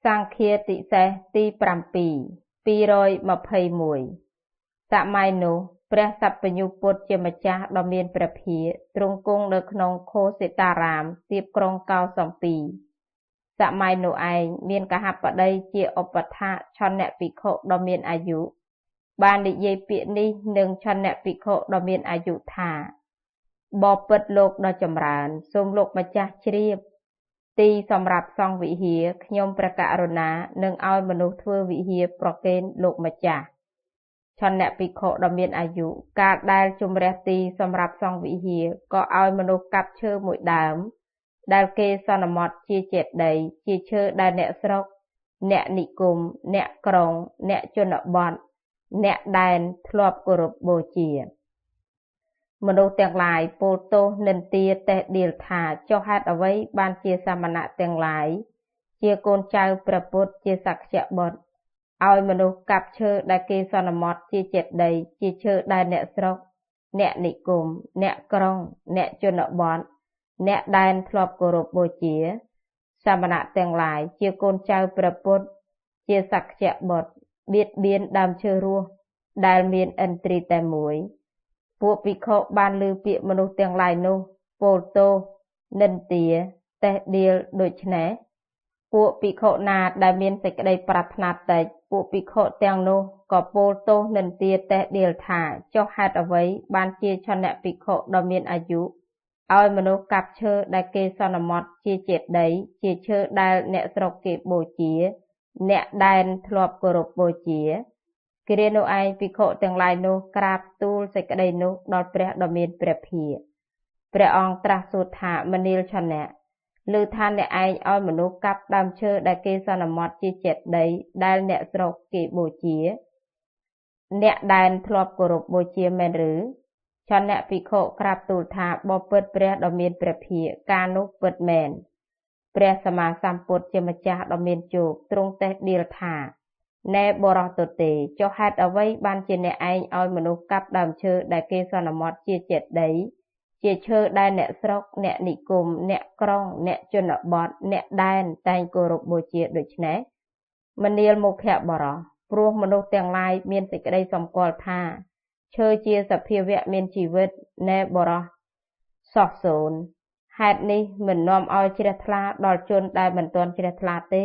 សង្ឃាតិសេសទី7 221 សម័យនោះព្រះសព្វញ្ញុពុទ្ធជាម្ចាស់ដ៏មានព្រះភាកទ្រង់គង់នៅក្នុងខោសិតារាមទៀបក្រុងកោសំពីសម័យនោះឯងមានកហបតីជាឧបដ្ឋាឆន្ទភិក្ខុដ៏មានអាយុបាននិយាយពាក្យនេះនឹងឆន្ទភិក្ខុដ៏មានអាយុថាបបិទ្ធលោកដ៏ចម្រើនសូមលោកម្ចាស់ជ្រាបទីសម្រាប់សង់វិហារខ្ញុំព្រះករុណានឹងឲ្យមនុស្សធ្វើវិហារប្រគេនលោកម្ចាស់ឆន្ទភិក្ខុដ៏មានអាយុកាលដែលជំរះទីសម្រាប់សង់វិហារក៏ឲ្យមនុស្សកាប់ឈើមួយដើមដែលគេសន្មតជាចេតិយជាឈើដែលអ្នកស្រុកអ្នកនិគមអ្នកក្រុងអ្នកជនបទអ្នកដែនធ្លាប់គោរពបូជាមនុស្សទាំងឡាយពោលទោសនិន្ទាតេះដៀលថាចុះហេតុអ្វីបានជាសាមណៈទាំងឡាយជាកូនចៅព្រះពុទ្ធជាសក្យបុត្រឲ្យមនុស្សកាប់ឈើដែលគេសន្មតជាចេតិយជាឈើដែលអ្នកស្រុកអ្នកនិគមអ្នកក្រុងអ្នកជនបទអ្នកដែនធ្លាប់គោរពបូជាសាមណៈទាំងឡាយជាកូនចៅព្រះពុទ្ធជាសក្យបុត្របៀតបៀនដើមឈើរស់ដែលមានឥន្ទ្រីតែមួយពួកភិក្ខុបានឮពាក្យមនុស្សទាំងឡាយនោះពោលទោសនិន្ទាតេះដៀលដូច្នេះពួកភិក្ខុណាដែលមានសេចក្តីប្រាថ្នាតិចពួកភិក្ខុទាំងនោះក៏ពោលទោសនិន្ទាតេះដៀលថាចុះហេតុអ្វីបានជាឆន្ទភិក្ខុដ៏មានអាយុឲ្យមនុស្សកាប់ឈើដែលគេសន្មតជាចេតិយជាឈើដែលអ្នកស្រុកគេបូជាអ្នកដែនធ្លាប់គោរពបូជាគ្រានោះឯងភិក្ខុទាំងឡាយនោះក្រាបទូលសេចក្តីនោះដល់ព្រះដ៏មានព្រះភាកព្រះអង្គត្រាស់សួរថាមនាលឆន្ទៈឮថាអ្នកឯងឲ្យមនុស្សកាប់ដើមឈើដែលគេសន្មតជាចេតិយដែលអ្នកស្រុកគេបូជាអ្នកដែនធ្លាប់គោរពបូជាមែនឬឆន្ទៈភិក្ខុក្រាបទូលថាបបិទ្ធព្រះដ៏មានព្រះភាកការនោះពិតមែនព្រះសម្មាសម្ពុទ្ធជាម្ចាស់ដ៏មានជោគទ្រង់តេះដៀលថាណែបរោះទទេចុះហេតុអ្វីបានជាអ្នកឯងឲ្យមនុស្សកាប់ដើមឈើដែលគេសន្មតជាចេតិយជាឈើដែលអ្នកស្រុកអ្នកនិគមអ្នកក្រុងអ្នកជនបទអ្នកដែនតែងគោរពបូជាដូច្នេះមនាលមុខបរោះព្រោះមនុស្សទាំងឡាយមានសេចក្តីសម្គាល់ថាឈើជាសភាវៈមានជីវិតណែបរោះសោះសូន្យហេតុនេះមិននាំឲ្យជ្រះថ្លាដល់ជនដែលមិនទាន់ជ្រះថ្លាទេ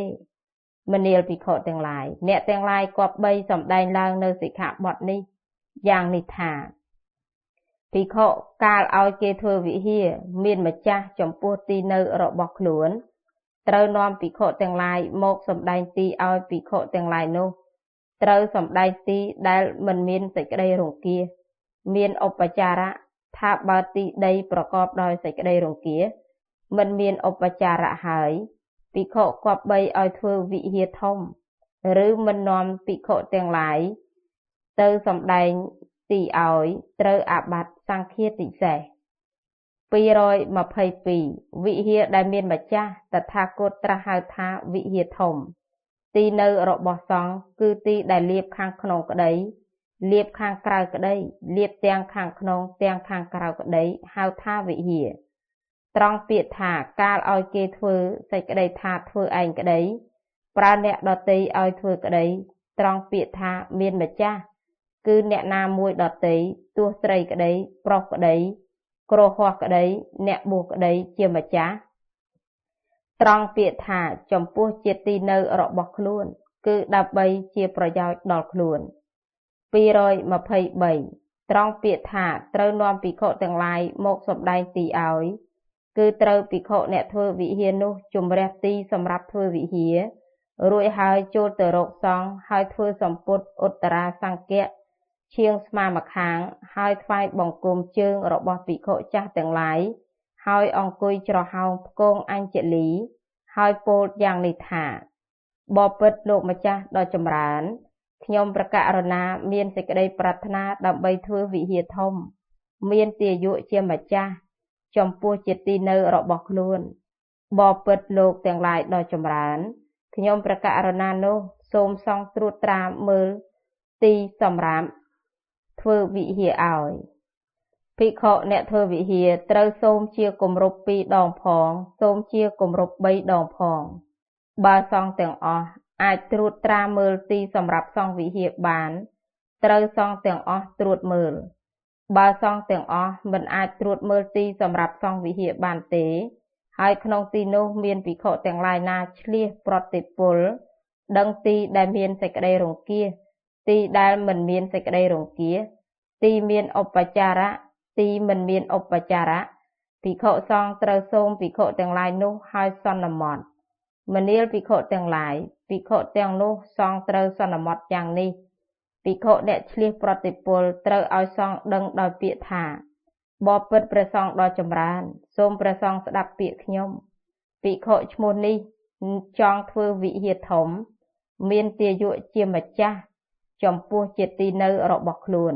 មនាលភិក្ខុទាំងឡាយអ្នកទាំងឡាយគប្បីសម្ដែងឡើងនៅសិក្ខាបទនេះយ៉ាងនេះថាភិក្ខុកាលឲ្យគេធ្វើវិហារមានម្ចាស់ចំពោះទីនៅរបស់ខ្លួនត្រូវនាំភិក្ខុទាំងឡាយមកសម្ដែងទីឲ្យភិក្ខុទាំងឡាយនោះត្រូវសម្ដែងទីដែលមិនមានសេចក្តីរង្គៀសមានឧបចារៈថាបើទីដីប្រកបដោយសេចក្តីរង្គៀសមិនមានឧបចារៈហើយភិក្ខុគប្បីឲ្យធ្វើវិហារធំឬមិននាំភិក្ខុទាំងឡាយទៅសម្ដែងទីឲ្យត្រូវអាបត្តិសង្ឃាតិសេស222វិហារដែលមានម្ចាស់តថាគតត្រាស់ហៅថាវិហារធំទីនៅរបស់សង្ឃគឺទីដែលលាបខាងក្នុងក្តីលាបខាងក្រៅក្តីលាបទាំងខាងក្នុងទាំងខាងក្រៅក្តីហៅថាវិហារត្រង់ពាក្យថាកាលឲ្យគេធ្វើសេចក្តីថាធ្វើឯងក្តីប្រើអ្នកដទៃឲ្យធ្វើក្តីត្រង់ពាក្យថាមានម្ចាស់គឺអ្នកណាមួយដទៃទោះស្រីក្តីប្រុសក្តីគ្រោះហោះក្តីអ្នកបួសក្តីជាម្ចាស់ត្រង់ពាក្យថាចំពោះជាទីនៅរបស់ខ្លួនគឺដើម្បីជាប្រយោជន៍ដល់ខ្លួន223ត្រង់ពាក្យថាត្រូវនាំភិក្ខុទាំងឡាយមកសម្ដែងទីឲ្យគឺត្រូវភិក្ខុអ្នកធ្វើវិហារនោះជំរះទីសម្រាប់ធ្វើវិហាររួចហើយចូលទៅរកសង្ឃហើយធ្វើសម្ពុតឧត្តរាសង្កៈឈៀងស្មាម្ខាងហើយថ្វាយបង្គំជើងរបស់ភិក្ខុចាស់ទាំងឡាយហើយអង្គុយច្រហោងផ្គងអញ្ជលីហើយពោលយ៉ាងនេះថាបបិទ្ធលោកម្ចាស់ដ៏ចម្រើនខ្ញុំព្រះករុណាមានសេចក្តីប្រាថ្នាដើម្បីធ្វើវិហារធំមានទាយុជាម្ចាស់ចំពោះជាទីនៅរបស់ខ្លួនបបិទ្ធលោកទាំងឡាយដ៏ចម្រើនខ្ញុំព្រះករុណានោះសូមសង្ឃត្រួតត្រាមើលទីសម្រាប់ធ្វើវិហារឲ្យភិក្ខុអ្នកធ្វើវិហារត្រូវសូមជាគម្រប់2 ដងផងសូមជាគម្រប់3 ដងផង បើសង់ទាំងអស់អាចត្រួតត្រាមើលទីសម្រាប់សង់វិហារបានត្រូវសង់ទាំងអស់ត្រួតមើលបើសង់ទាំងអស់មិនអាចត្រួតមើលទីសម្រាប់សង់វិហារបានទេហើយក្នុងទីនោះមានភិក្ខុទាំងឡាយណាឆ្លៀសប្រតិពលដឹងទីដែលមានសេចក្តីរង្គៀសទីដែលមិនមានសេចក្តីរង្គៀសទីមានឧបចារៈទីមិនមានឧបចារៈភិក្ខុសង្ឃត្រូវសូមភិក្ខុទាំងឡាយនោះហើយសន្មតមនាលភិក្ខុទាំងឡាយភិក្ខុទាំងនោះសង្ឃត្រូវសន្មតយ៉ាងនេះភិក្ខុអ្នកឆ្លៀសប្រតិពលត្រូវឲ្យសង្ឃដឹងដោយពាក្យថាបបិទ្ធព្រះសង្ឃដ៏ចម្រើនសូមព្រះសង្ឃស្ដាប់ពាក្យខ្ញុំភិក្ខុឈ្មោះនេះចង់ធ្វើវិហារធំមានទាយុជាម្ចាស់ចំពោះជាទីនៅរបស់ខ្លួន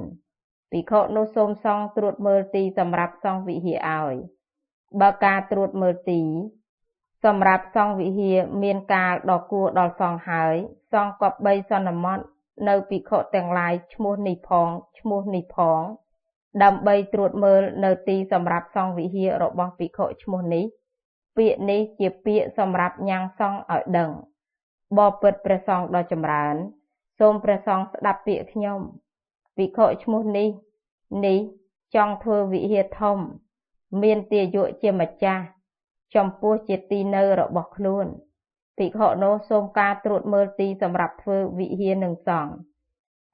ភិក្ខុនោះសូមសង្ឃត្រួតមើលទីសម្រាប់សង់វិហារឲ្យបើការត្រួតមើលទីសម្រាប់សង់វិហារមានកាលដ៏គួរដល់សង្ឃហើយសង្ឃគប្បីសន្មតនៅភិក្ខុទាំងឡាយឈ្មោះនេះផងឈ្មោះនេះផងដើម្បីត្រួតមើលនៅទីសម្រាប់សង់វិហាររបស់ភិក្ខុឈ្មោះនេះពាក្យនេះជាពាក្យសម្រាប់ញ៉ាំងសង្ឃឲ្យដឹងបបិទ្ធព្រះសង្ឃដ៏ចម្រើនសូមព្រះសង្ឃស្ដាប់ពាក្យខ្ញុំភិក្ខុឈ្មោះនេះចង់ធ្វើវិហារធំមានទាយុជាម្ចាស់ចំពោះជាទីនៅរបស់ខ្លួនភិក្ខុនោះសូមការត្រួតមើលទីសម្រាប់ធ្វើវិហារនឹងសង់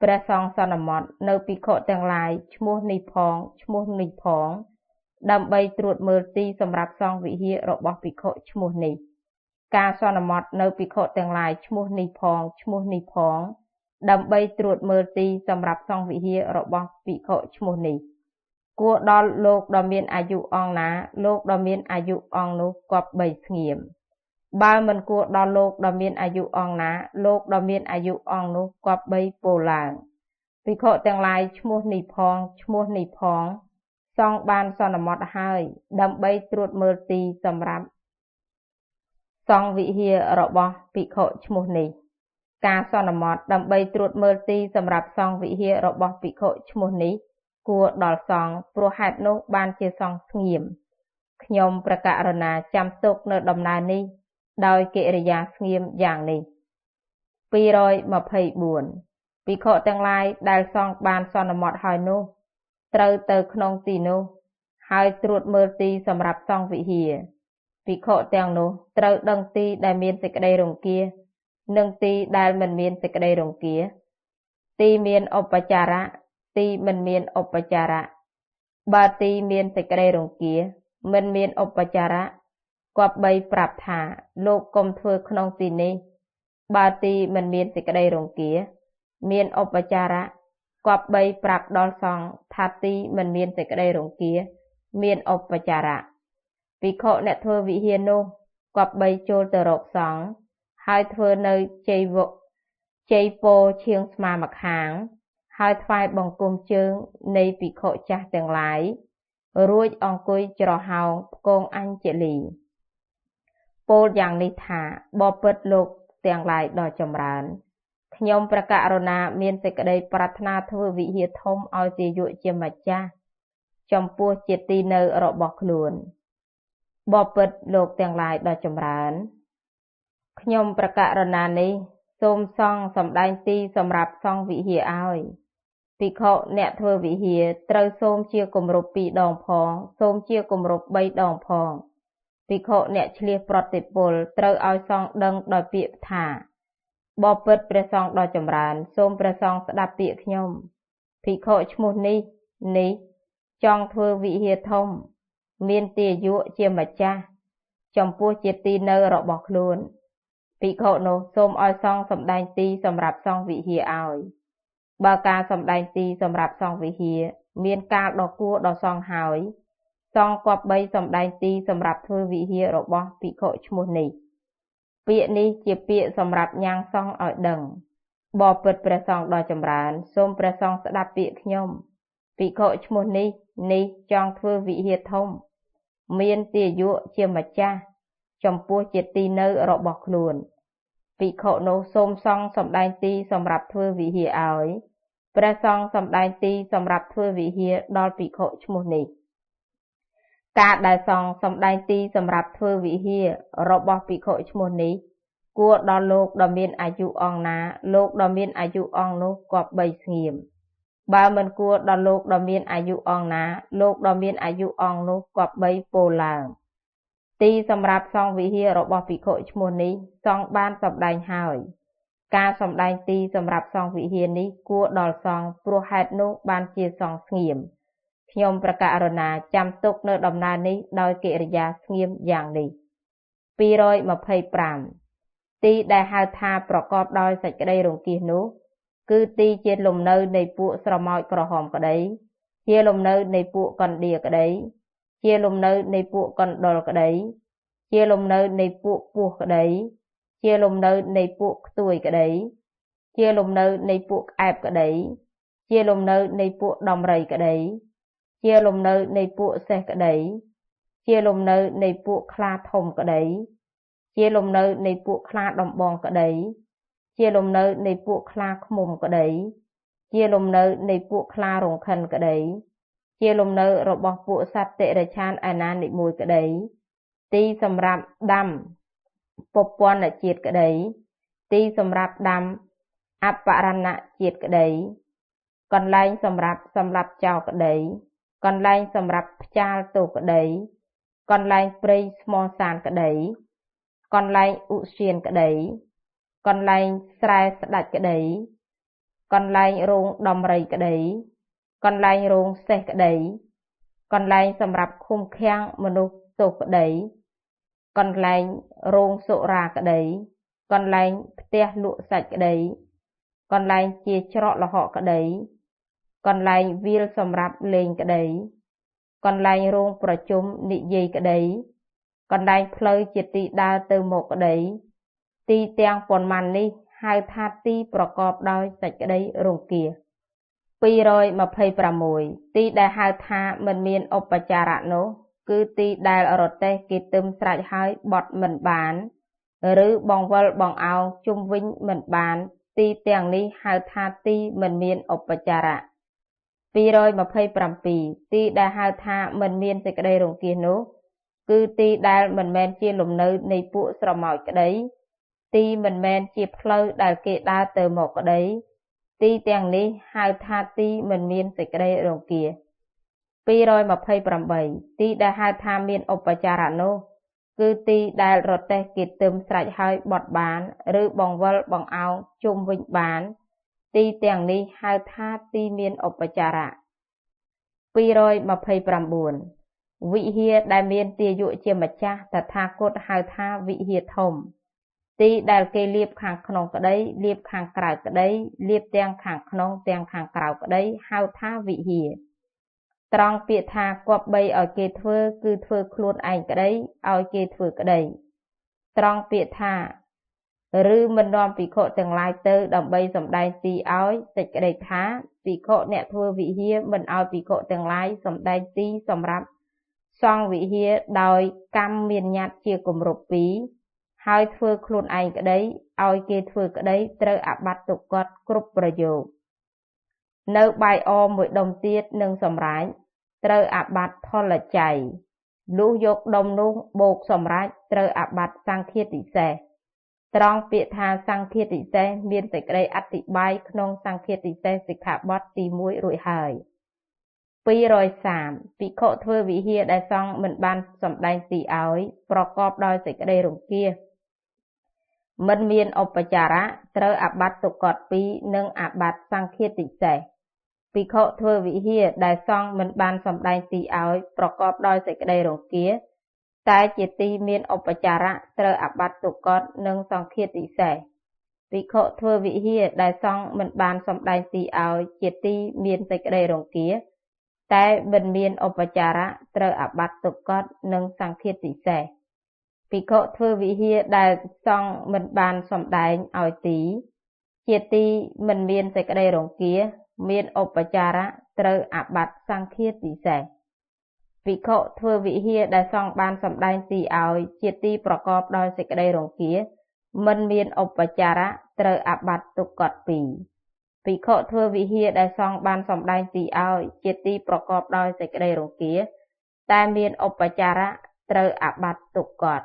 ព្រះសង្ឃសន្មតនៅភិក្ខុទាំងឡាយឈ្មោះនេះផងឈ្មោះនេះផងដើម្បីត្រួតមើលទីសម្រាប់សង់វិហាររបស់ភិក្ខុឈ្មោះនេះការសន្មតនៅភិក្ខុទាំងឡាយឈ្មោះនេះផងឈ្មោះនេះផងដើម្បីត្រួតមើលទីសម្រាប់សង់វិហាររបស់ភិក្ខុឈ្មោះនេះគួរដល់លោកដ៏មានអាយុអង្គណាលោកដ៏មានអាយុអង្គនោះគប្បីស្ងៀមបើមិនគួរដល់លោកដ៏មានអាយុអង្គណាលោកដ៏មានអាយុអង្គនោះគប្បីពោលឡើងភិក្ខុទាំងឡាយឈ្មោះនេះផងឈ្មោះនេះផងសង្ឃបានសន្មតហើយដើម្បីត្រួតមើលទីសម្រាប់សង់វិហាររបស់ភិក្ខុឈ្មោះនេះការសន្មតដើម្បីត្រួតមើលទីសម្រាប់សង់វិហាររបស់ភិក្ខុឈ្មោះនេះគួរដល់សង្ឃព្រោះហេតុនោះបានជាសង្ឃស្ងៀមខ្ញុំប្រកាសណាចាំទុកនៅដំណើរនេះដោយកិរិយាស្ងៀមយ៉ាងនេះ224ភិក្ខុទាំងឡាយដែលសង្ឃបានសន្មតហើយនោះត្រូវទៅក្នុងទីនោះហើយត្រួតមើលទីសម្រាប់សង់វិហារភិក្ខុទាំងនោះត្រូវដឹងទីដែលមានសេចក្តីរង្គៀសនិងទីដែលមិនមានសេចក្តីរង្គៀសទីមានឧបចារៈទីមិនមានឧបចារៈបើទីមានសេចក្តីរង្គៀសមិនមានឧបចារៈគប្បីប្រាប់ថាលោកកុំធ្វើក្នុងទីនេះបើទីមិនមានសេចក្តីរង្គៀសមានឧបចារៈគប្បីប្រាប់ដល់សង្ឃថាទីមិនមានសេចក្តីរង្គៀសមានឧបចារៈភិក្ខុអ្នកធ្វើវិហារនោះគប្បីចូលទៅរកសង្ឃហើយធ្វើនៅជ័យពោឈៀងស្មាម្ខាងហើយថ្វាយបង្គំជើងនៃភិក្ខុចាស់ទាំងឡាយរួចអង្គុយច្រហោងផ្គងអញ្ជលីពោលយ៉ាងនេះថាបបិទ្ធលោកទាំងឡាយដ៏ចម្រើនខ្ញុំប្រកាសណាមានសេចក្តីប្រាថ្នាធ្វើវិហារធំឲ្យទាយុជាម្ចាស់ចំពោះជាទីនៅរបស់ខ្លួនបបិទ្ធលោកទាំងឡាយដ៏ចម្រើនខ្ញុំប្រកាសណានេះសូមសង្ឃសម្ដែងទីសម្រាប់សង់វិហារឲ្យភិក្ខុអ្នកធ្វើវិហារត្រូវសូមជាគម្រប់2 ដងផងសូមជាគម្រប់3 ដងផងភិក្ខុអ្នកឆ្លៀសប្រតិពលត្រូវឲ្យសង្ឃដឹងដោយពាក្យថាបបិទ្ធព្រះសង្ឃដ៏ចម្រើនសូមព្រះសង្ឃស្ដាប់ពាក្យខ្ញុំភិក្ខុឈ្មោះនេះចង់ធ្វើវិហារធំមានទាយុជាម្ចាស់ចំពោះជាទីនៅរបស់ខ្លួនភិក្ខុនោះសូមឲ្យសង្ឃសម្ដែងទីសម្រាប់សង់វិហារឲ្យបើការសម្ដែងទីសម្រាប់សង់វិហារមានកាលដ៏គួរដល់សង្ឃហើយសង្ឃគប្បីសម្ដែងទីសម្រាប់ធ្វើវិហាររបស់ភិក្ខុឈ្មោះនេះពាក្យនេះជាពាក្យសម្រាប់ញ៉ាំងសង្ឃឲ្យដឹងបបិទ្ធព្រះសង្ឃដ៏ចម្រើនសូមព្រះសង្ឃស្ដាប់ពាក្យខ្ញុំភិក្ខុឈ្មោះនេះចង់ធ្វើវិហារធំមានទាយុជាម្ចាស់ចំពោះជាទីនៅរបស់ខ្លួនភិក្ខុនោះសូមសង្ឃសម្ដែងទីសម្រាប់ធ្វើវិហារឲ្យព្រះសង្ឃសម្ដែងទីសម្រាប់ធ្វើវិហារដល់ភិក្ខុឈ្មោះនេះការដែលសង្ឃសម្ដែងទីសម្រាប់ធ្វើវិហាររបស់ភិក្ខុឈ្មោះនេះ គួរដល់លោកដ៏មានអាយុអង្គណាលោកដ៏មានអាយុអង្គនោះគប្បីស្ងៀមបើមិនគួរដល់លោកដ៏មានអាយុអង្គណាលោកដ៏មានអាយុអង្គនោះគប្បីពោលឡើងទីសម្រាប់សង់វិហាររបស់ភិក្ខុឈ្មោះនេះសង់បានសម្ដែងហើយការសម្ដែងទីសម្រាប់សង់វិហារនេះគួរដល់សង់ព្រោះហេតុនោះបានជាសង់ស្ងៀមខ្ញុំប្រកាសរណាចាំទុកនៅដំណើរនេះដោយកិរិយាស្ងៀមយ៉ាងនេះ225ទីដែលហៅថាប្រកបដោយសេចក្តីរង្គៀសនោះគឺទីជាលំនៅនៃពួកស្រមោចក្រហមក្តីជាលំនៅនៃពួកកណ្ដៀរក្តីជាលំនៅនៃពួកកណ្ដុរក្តីជាលំនៅនៃពួកពស់ក្តីជាលំនៅនៃពួកខ្ទួយក្តីជាលំនៅនៃពួកក្អែបក្តីជាលំនៅនៃពួកដំរីក្តីជាលំនៅនៃពួកសេះក្តីជាលំនៅនៃពួកខ្លាធំក្តីជាលំនៅនៃពួកខ្លាដំបងក្តីជាលំនៅនៃពួកខ្លាឃ្មុំក្តីជាលំនៅនៃពួកខ្លារង្ខិនក្តីជាលំនៅរបស់ពួកសត្វតិរច្ឆានឯណានិមួយក្តីទីសម្រាប់ដាំពពន្ធជាតិក្តីទីសម្រាប់ដាំអបរណជាតិក្តីកន្លែងសម្រាប់ចោលក្តីកន្លែងសម្រាប់ផ្ចាលទោសក្តីកន្លែងព្រៃស្មសានក្តីកន្លែងឧស្សាហក្តីកន្លែងស្រែស្ដាច់ក្តីកន្លែងរោងដំរីក្តីកន្លែងរោងសេះក្តីកន្លែងសម្រាប់ឃុំឃាំងមនុស្សទោសក្តីកន្លែងរោងសុរាក្តីកន្លែងផ្ទះលក់សាច់ក្តីកន្លែងជាច្រកល្ហកក្តីកន្លែងវាលសម្រាប់លេងក្តីកន្លែងរោងប្រជុំនិយាយក្តីកន្លែងផ្លូវជាទីដើរទៅមកក្តីទីទាំងប៉ុន្មាននេះហៅថាទីប្រកបដោយសេចក្តីរង្គៀស226ទីដែលហៅថាមិនមានឧបចារៈនោះគឺទីដែលរទេះគេទឹមស្រេចហើយបត់មិនបានឬបង្វិលបង្អោងជុំវិញមិនបានទីទាំងនេះហៅថាទីមិនមានឧបចារៈ227ទីដែលហៅថាមិនមានសេចក្តីរង្គៀសនោះគឺទីដែលមិនមែនជាលំនៅនៃពួកស្រមោចក្តីទីមិនមែនជាផ្លូវដែលគេដើរទៅមកក្តីទីទាំងនេះហៅថាទីមិនមានសេចក្តីរង្គៀស228ទីដែលហៅថាមានឧបចារៈនោះគឺទីដែលរទេះគេទឹមស្រេចហើយបត់បានឬបង្វិលបង្អោងជុំវិញបានទីទាំងនេះហៅថាទីមានឧបចារៈ229វិហារដែលមានទាយុជាម្ចាស់តថាគតហៅថាវិហារធំទីដែលគេលាបខាងក្នុងក្តីលាបខាងក្រៅក្តីលាបទាំងខាងក្នុងទាំងខាងក្រៅក្តីហៅថាវិហារត្រង់ពាក្យថាគប្បីឲ្យគេធ្វើគឺធ្វើខ្លួនឯងក្តីឲ្យគេធ្វើក្តីត្រង់ពាក្យថាឬមិននាំភិក្ខុទាំងឡាយទៅដើម្បីសម្ដែងទីឲ្យសេចក្តីថាភិក្ខុអ្នកធ្វើវិហារមិនឲ្យភិក្ខុទាំងឡាយសម្ដែងទីសម្រាប់សង់វិហារដោយកម្មមានញត្តិជាគម្រប់2ហើយធ្វើខ្លួនឯងក្តីឲ្យគេធ្វើក្តីត្រូវអាបត្តិទុក្ខតគ្រប់ប្រយោគនៅបាយអមួយដុំទៀតនឹងសម្រេចត្រូវអាបត្តិផលច័យលុះយកដុំនោះបោកសម្រេចត្រូវអាបត្តិសង្ឃាតិសេសត្រង់ពាក្យថាសង្ឃាតិសេសមានសេចក្តីអធិប្បាយក្នុងសង្ឃាតិសេសសិក្ខាបទទី1រួចហើយ230ភិក្ខុធ្វើវិហារដែលសង់មិនបានសម្ដែងទីឲ្យប្រកបដោយសេចក្តីរង្គៀសមិនមានឧបចារៈត្រូវអាបត្តិទុក្ខត2និងអាបត្តិសង្ឃាតិសេសភិក្ខុធ្វើវិហារដែលសង់មិនបានសម្ដែងទីឲ្យប្រកបដោយសេចក្តីរង្គៀសតែជាទីមានឧបចារៈត្រូវអាបត្តិទុក្ខតនិងសង្ឃាតិសេសភិក្ខុធ្វើវិហារដែលសង់មិនបានសម្ដែងទីឲ្យជាទីមានសេចក្តីរង្គៀសតែមិនមានឧបចារៈត្រូវអាបត្តិទុក្ខតនិងសង្ឃាតិសេសភិក្ខុធ្វើវិហារដែលសង់មិនបានសម្ដែងឲ្យទីជាទីមិនមានសេចក្តីរង្គៀសមានឧបចារៈត្រូវអាបត្តិសង្ឃាតិសេសភិក្ខុធ្វើវិហារដែលសង់បានសម្ដែងទីឲ្យជាទីប្រកបដោយសេចក្តីរង្គៀសមិនមានឧបចារៈត្រូវអាបត្តិទុក្ខត2ភិក្ខុធ្វើវិហារដែលសង់បានសម្ដែងទីឲ្យជាទីប្រកបដោយសេចក្តីរង្គៀសតែមានឧបចារៈត្រូវអាបត្តិទុក្ខត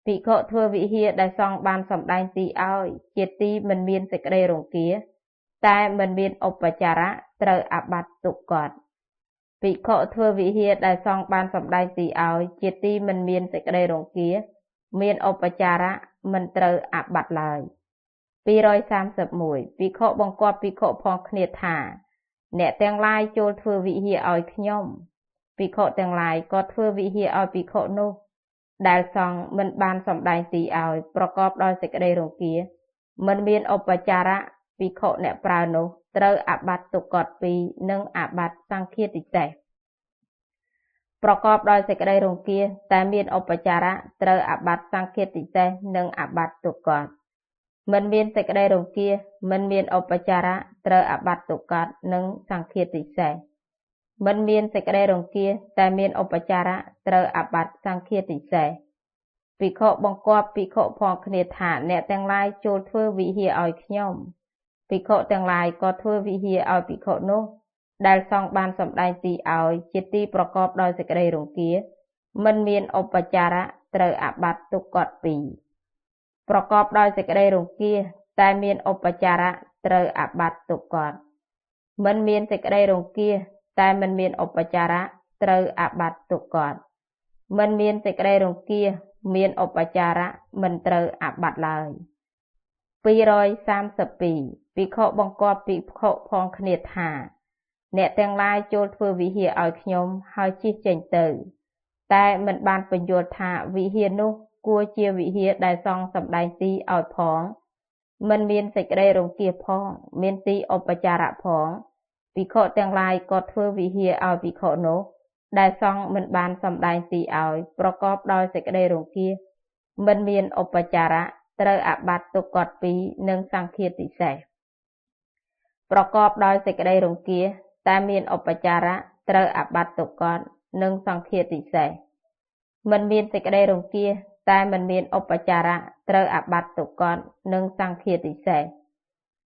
ភិក្ខុធ្វើវិហារដែលសង្ឃបានសម្ដែងទីឲ្យជាទីមិនមានសេចក្តីរង្គៀតែមិនមានឧបចារៈត្រូវអាបត្តិទុក្ខកតភិក្ខុធ្វើវិហារដែលសង្ឃបានសម្ដែងទីឲ្យជាទីមិនមានសេចក្តីរង្គៀមានឧបចារៈមិនត្រូវអាបត្តិឡើយ231ភិក្ខុបង្គាប់ភិក្ខុផងគ្នាថាអ្នកទាំងឡាយចូលធ្វើវិហារឲ្យខ្ញុំភិក្ខុទាំងឡាយក៏ធ្វើវិហារឲ្យភិក្ខុនោះដែលសង្ឃមិនបានសម្ដែងទីឲ្យប្រកបដោយសេចក្តីរង្គៀមិនមានឧបចារៈភិក្ខុអ្នកប្រើនោះត្រូវអាបត្តិទុក្ខកត2និងអាបត្តិសង្ឃាទិសេសប្រកបដោយសេចក្តីរង្គៀតែមានឧបចារៈត្រូវអាបត្តិសង្ឃាទិសេសនិងអាបត្តិទុក្ខកតមិនមានសេចក្តីរង្គៀមិនមានឧបចារៈត្រូវអាបត្តិទុក្ខកតនិងសង្ឃាទិសេសមិនមានសេចក្តីរង្គៀតែមានឧបចារៈត្រូវអាបត្តិសង្ឃាទិសេសភិក្ខុបង្គាប់ភិក្ខុផងគ្នាថាអ្នកទាំងឡាយចូលធ្វើវិហារឲ្យខ្ញុំភិក្ខុទាំងឡាយក៏ធ្វើវិហារឲ្យភិក្ខុនោះដែលសង្ឃបានសម្ដែងទីឲ្យជាទីប្រកបដោយសេចក្តីរង្គៀមិនមានឧបចារៈត្រូវអាបត្តិទុក្ខកត2ប្រកបដោយសេចក្តីរង្គៀតែមានឧបចារៈត្រូវអាបត្តិទុក្ខកតមិនមានសេចក្តីរង្គៀតែមិនមានឧបចារៈត្រូវអាបត្តិទុក្ខកតមិនមានសេចក្តីរង្គៀមានឧបចារៈមិនត្រូវអាបត្តិឡើយ232ភិក្ខុបង្គាប់ភិក្ខុផងគ្នាថាអ្នកទាំងឡាយចូលធ្វើវិហារឲ្យខ្ញុំហើយជិះចេញទៅតែមិនបានបញ្យល់ថាវិហារនោះគួរជាវិហារដែលសង្ឃសម្ដែងទីឲ្យផងមិនមានសេចក្តីរង្គៀផងមានទីឧបចារៈផងភិក្ខុទាំងឡាយក៏ធ្វើវិហារឲ្យភិក្ខុនោះដែលសង្ឃមិនបានសម្ដែងទីឲ្យប្រកបដោយសេចក្តីរង្គៀមិនមានឧបចារៈត្រូវអាបត្តិទុក្ខកត2និងសង្ឃាទិសេសប្រកបដោយសេចក្តីរង្គៀតែមានឧបចារៈត្រូវអាបត្តិទុក្ខកតនិងសង្ឃាទិសេសមិនមានសេចក្តីរង្គៀតែមិនមានឧបចារៈត្រូវអាបត្តិទុក្ខកតនិងសង្ឃាទិសេស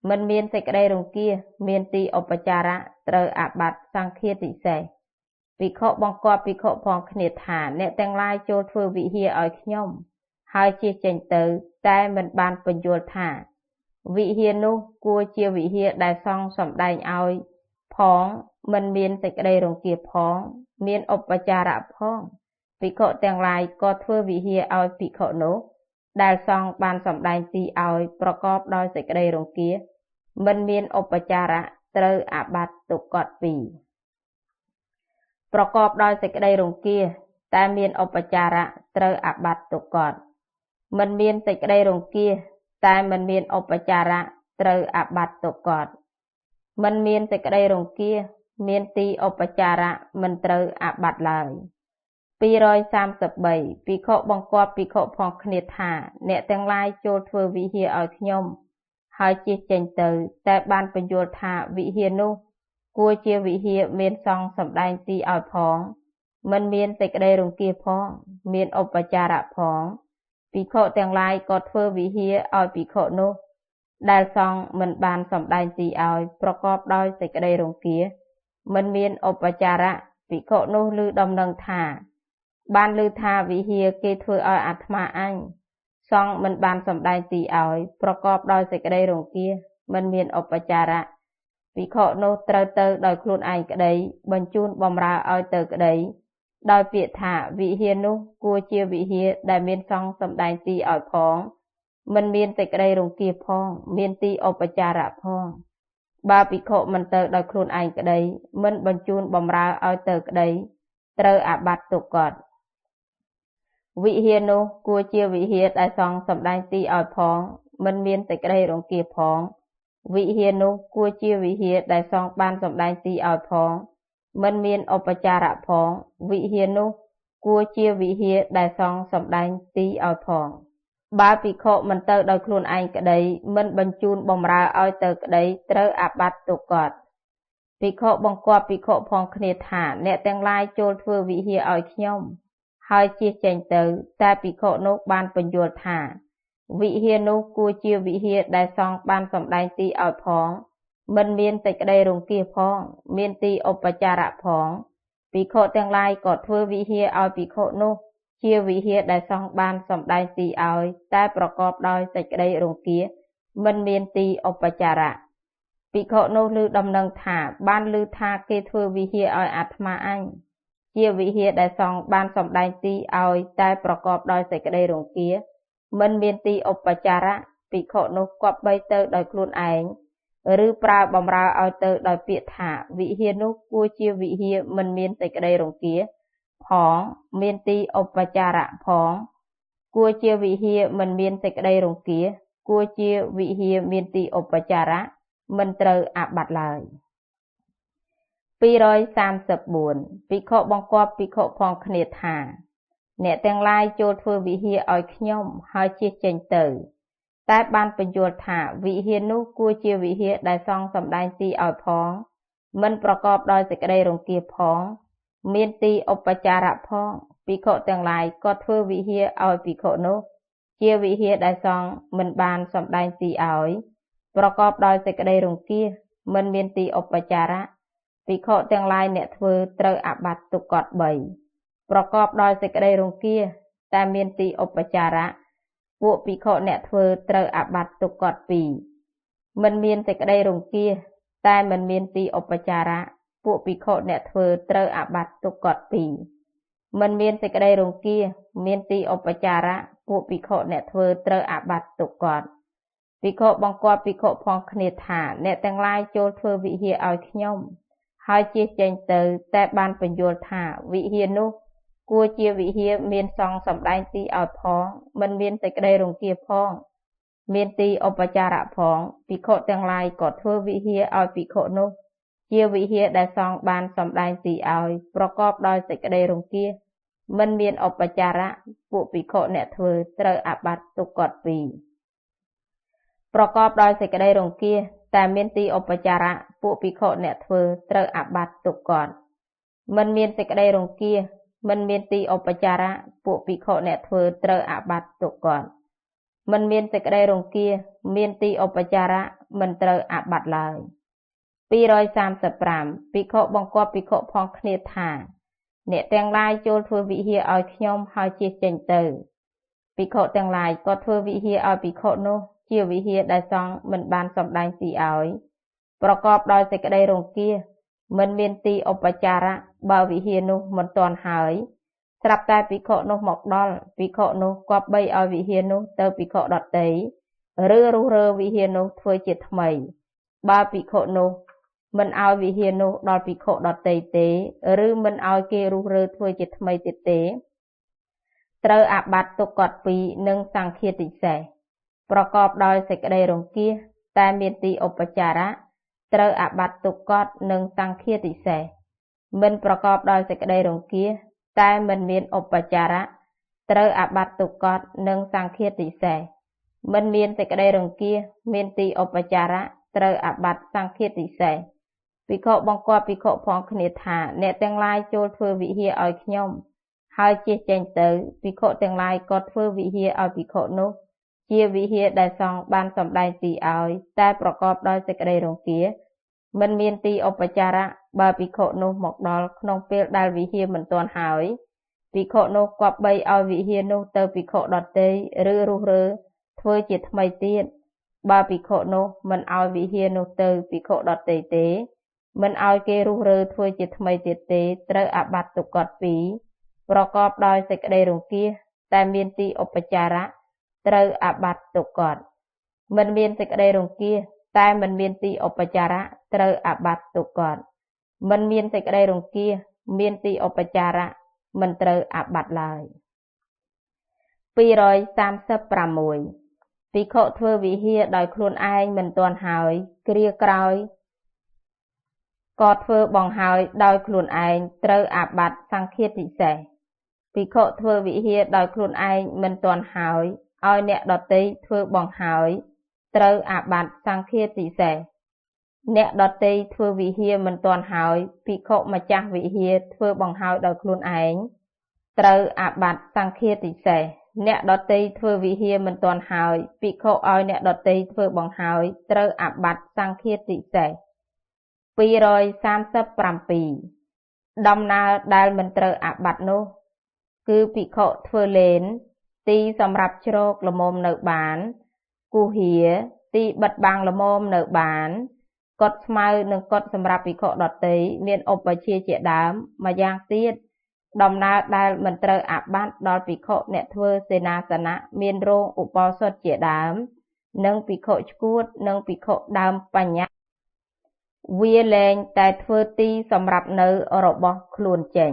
មិនមានសេចក្តីរង្គៀមានទីឧបចារៈត្រូវអាបត្តិសង្ឃាទិសេសភិក្ខុបង្គាប់ភិក្ខុផងគ្នាថាអ្នកទាំងឡាយចូលធ្វើវិហារឲ្យខ្ញុំហើយជិះចេញទៅតែមិនបានបញ្យល់ថាវិហារនោះគួរជាវិហារដែលសង្ឃសម្ដែងឲ្យផងមិនមានសេចក្តីរង្គៀផងមានឧបចារៈផងភិក្ខុទាំងឡាយក៏ធ្វើវិហារឲ្យភិក្ខុនោះដែលសង្ឃបានសម្ដែងទីឲ្យប្រកបដោយសេចក្តីរង្គៀមិនមានឧបចារៈត្រូវអាបត្តិទុក្ខកត2ប្រកបដោយសេចក្តីរង្គៀតែមានឧបចារៈត្រូវអាបត្តិទុក្ខកតមិនមានសេចក្តីរង្គៀតែមិនមានឧបចារៈត្រូវអាបត្តិទុក្ខកតមិនមានសេចក្តីរង្គៀមានទីឧបចារៈមិនត្រូវអាបត្តិឡើយ233ភិក្ខុបង្គាប់ភិក្ខុផងគ្នាថាអ្នកទាំងឡាយចូលធ្វើវិហារឲ្យខ្ញុំហើយជិះចេញទៅតែបានបញ្យល់ថាវិហារនោះគួរជាវិហារមានសង្ឃសម្ដែងទីឲ្យផងមិនមានសេចក្តីរង្គៀផងមានឧបចារៈផងភិក្ខុទាំងឡាយក៏ធ្វើវិហារឲ្យភិក្ខុនោះដែលសង្ឃមិនបានសម្ដែងទីឲ្យប្រកបដោយសេចក្តីរង្គៀមិនមានឧបចារៈភិក្ខុនោះឮដំណឹងថាបានឮថាវិហារគេធ្វើឲ្យអាត្មាអញសង្ឃមិនបានសម្ដែងទីឲ្យប្រកបដោយសេចក្តីរង្គៀមិនមានឧបចារៈភិក្ខុនោះត្រូវទៅដោយខ្លួនឯងក្តីបញ្ជូនបម្រើឲ្យទៅក្តីដោយពាក្យថាវិហារនោះគួរជាវិហារដែលមានសង្ឃសម្ដែងទីឲ្យផងមិនមានសេចក្តីរង្គៀផងមានទីឧបចារៈផងបើភិក្ខុមិនទៅដោយខ្លួនឯងក្តីមិនបញ្ជូនបម្រើឲ្យទៅក្តីត្រូវអាបត្តិទុក្ខកតវិហារនោះគួរជាវិហារដែលសង្ឃសម្ដែងទីឲ្យផងមិនមានសេចក្តីរង្គៀផងវិហារនោះគួរជាវិហារដែលសង្ឃបានសម្ដែងទីឲ្យផងមិនមានឧបចារៈផងវិហារនោះគួរជាវិហារដែលសង្ឃសម្ដែងទីឲ្យផងបើភិក្ខុមិនទៅដោយខ្លួនឯងក្តីមិនបញ្ជូនបម្រើឲ្យទៅក្តីត្រូវអាបត្តិទុក្ខកតភិក្ខុបង្គាប់ភិក្ខុផងគ្នាថាអ្នកទាំងឡាយចូលធ្វើវិហារឲ្យខ្ញុំហើយជិះចេញទៅតែភិក្ខុនោះបានបញ្យល់ថាវិហារនោះគួរជាវិហារដែលសង្ឃបានសម្ដែងទីឲ្យផងមិនមានសេចក្តីរង្គៀផងមានទីឧបចារៈផងភិក្ខុទាំងឡាយក៏ធ្វើវិហារឲ្យភិក្ខុនោះជ ជាវិហារដែលសង់បានសម្ដែងទីឲ្យតែប្រកបដោយសេចក្តីរង្គៀសមិនមានទីឧបចារៈភិក្ខុនោះឮដំណឹងថាបានឮថាគេធ្វើវិហារឲ្យអាត្មាអញជាវិហារដែលសង់បានសម្ដែងទីឲ្យតែប្រកបដោយសេចក្តីរង្គៀសមិនមានទីឧបចារៈភិក្ខុនោះគប្បីទៅដោយខ្លួនឯងឬប្រើបំរើឲ្យទៅដោយពាក្យថាវិហារនោះគួរជាវិហារមិនមានសេចក្តីរង្គៀសផងមានទីឧបចារៈផងគួរជាវិហារមិនមានសេចក្តីរង្គៀសគួរជាវិហារមានទីឧបចារៈមិនត្រូវអាបាត់ឡើយ234ភិក្ខុបង្គាប់ភិក្ខុផងគ្នាថាអ្នកទាំងឡាយចូលធ្វើវិហារឲ្យខ្ញុំហើយជៀសចេញទៅតែបានបញ្យល់ថាវិហារនោះគួរជាវិហារដែលសង់សម្ដែងទីឲ្យផងមិនប្រកបដោយសេចក្តីរង្គៀសផងមានទីឧបចារៈផងភិក្ខុទាំងឡាយក៏ធ្វើវិហារឲ្យភិក្ខុនោះជាវិហារដែលសង់មិនបានសម្ដែងទីឲ្យប្រកបដោយសេចក្តីរង្គៀសមិនមានទីឧបចារៈភិក្ខុទាំងឡាយអ្នកធ្វើត្រូវអាបាត់ទុក្ខក3ប្រកបដោយសេចក្តីរង្គៀសតែមានទីឧបចារៈពួកភិក្ខុអ្នកធ្វើត្រូវអាបាត់ទុក្ខក2មិនមានសេចក្តីរង្គៀសតែមិនមានទីឧបចារៈពួកភិក្ខុអ្នកធ្វើត្រូវអាបាត់ទុក្ខក2មិនមានសេចក្តីរង្គៀសមានទីឧបចារៈពួកភិក្ខុអ្នកធ្វើត្រូវអាបាត់ទុក្ខកភិក្ខុបង្គាប់ភិក្ខុផងគ្នាថាអ្នកទាំងឡាយចូលធ្វើវិហារឲ្យខ្ញុំហើយជៀសចេញទៅតែបានបញ្យល់ថាវិហារនោះគួរជាវិហារមានសង់សម្ដែងទីឲ្យផងមិនមានសេចក្តីរង្គៀសផងមានទីឧបចារៈផងភិក្ខុទាំងឡាយក៏ធ្វើវិហារឲ្យភិក្ខុនោះជាវិហារដែលសង់បានសម្ដែងទីឲ្យប្រកបដោយសេចក្តីរង្គៀសមិនមានឧបចារៈពួកភិក្ខុអ្នកធ្វើត្រូវអាបាត់ទុក្ខក2ប្រកបដោយសេចក្តីរង្គៀសតែមានទីឧបចារៈពួកភិក្ខុអ្នកធ្វើត្រូវអាបាត់ទុក្ខកមិនមានសេចក្តីរង្គៀសមិនមានទីឧបចារៈពួកភិក្ខុអ្នកធ្វើត្រូវអាបាត់ទុក្ខកមិនមានសេចក្តីរង្គៀសមានទីឧបចារៈមិនត្រូវអាបាត់ឡើយ235ភិក្ខុបង្គាប់ភិក្ខុផងគ្នាថាអ្នកទាំងឡាយចូលធ្វើវិហារឲ្យខ្ញុំហើយជៀសចេញទៅភិក្ខុទាំងឡាយក៏ធ្វើវិហារឲ្យភិក្ខុនោះជាវិហារដែលសង់មិនបានសម្ដែងទីឲ្យប្រកបដោយសេចក្តីរង្គៀសមិនមានទីឧបចារៈបើវិហារនោះមិនទាន់ហើយស្រាប់តែភិក្ខុនោះមកដល់ភិក្ខុនោះគប្បីឲ្យវិហារនោះទៅភិក្ខុដទៃឬរុះរើវិហារនោះធ្វើជាថ្មីបើភិក្ខុនោះមិនឲ្យវិហារនោះដល់ភិក្ខុដទៃទេឬមិនឲ្យគេរុះរើធ្វើជាថ្មីទៀតទេត្រូវអាបាត់ទុក្ខក2និងសង្ឃាទិសេសប្រកបដោយសេចក្តីរង្គៀសតែមានទីឧបចារៈត្រូវអាបាត់ទុក្ខកនិងសង្ឃាទិសេសមិនប្រកបដោយសេចក្តីរង្គៀសតែមិនមានឧបចារៈត្រូវអាបាត់ទុក្ខកនិងសង្ឃាទិសេសមិនមានសេចក្តីរង្គៀសមានទីឧបចារៈត្រូវអាបាត់សង្ឃាទិសេសភិក្ខុបង្គាប់ភិក្ខុផងគ្នាថាអ្នកទាំងឡាយចូលធ្វើវិហារឲ្យខ្ញុំហើយជៀសចេញទៅភិក្ខុទាំងឡាយក៏ធ្វើវិហារឲ្យភិក្ខុនោះជាវិហារដែលសង់បានសម្ដែងទីឲ្យតែប្រកបដោយសេចក្តីរង្គៀសមិនមានទីឧបចារៈបើភិក្ខុនោះមកដល់ក្នុងពេលដែលវិហារមិនទាន់ហើយភិក្ខុនោះគប្បីឲ្យវិហារនោះទៅភិក្ខុដទៃឬរុះរើធ្វើជាថ្មីទៀតបើភិក្ខុនោះមិនឲ្យវិហារនោះទៅភិក្ខុដទៃទេមិនឲ្យគេរុះរើធ្វើជាថ្មីទៀតទេត្រូវអាបាត់ទុក្ខក2ប្រកបដោយសេចក្តីរង្គៀសតែមានទីឧបចារៈត្រូវអាបាត់ទុក្ខកមិនមានសេចក្តីរង្គៀសតែមិនមានទីឧបចារៈត្រូវអាបាត់ទុក្ខកមិនមានសេចក្តីរង្គៀសមានទីឧបចារៈមិនត្រូវអាបាត់ឡើយ236ភិក្ខុធ្វើវិហារដោយខ្លួនឯងមិនទាន់ហើយគ្រាក្រោយក៏ធ្វើបង្ហើយដោយខ្លួនឯងត្រូវអាបាត់សង្ឃាទិសេសភិក្ខុធ្វើវិហារដោយខ្លួនឯងមិនទាន់ហើយឲ្យអ្នកដទៃធ្វើបង្ហើយត្រូវអាបាត់សង្ឃាទិសេសអ្នកដទៃធ្វើវិហារមិនទាន់ហើយភិក្ខុម្ចាស់វិហារធ្វើបង្ហើយដោយខ្លួនឯងត្រូវអាបាត់សង្ឃាទិសេសអ្នកដទៃធ្វើវិហារមិនទាន់ហើយភិក្ខុឲ្យអ្នកដទៃធ្វើបង្ហើយត្រូវអាបាត់សង្ឃាទិសេស237ដំណើរដែលមិនត្រូវអាបាត់នោះ គឺភិក្ខុធ្វើលេនទីសម្រាប់ជ្រកល្មមនៅបានគុហាទីបិទបាំងល្មមនៅបានកុដិស្មៅនិងកុដិសម្រាប់ភិក្ខុដទៃមានឧបជាជាដើមម្យ៉ាងទៀតដំណើរដែលមិនត្រូវអាបត្តិដល់ភិក្ខុអ្នកធ្វើសេនាសនៈមានរោងឧបោសថជាដើមនិងភិក្ខុឆ្កួតនិងភិក្ខុដើមបញ្ញត្តិវាលែងតែធ្វើទីសម្រាប់នៅរបស់ខ្លួនចេញ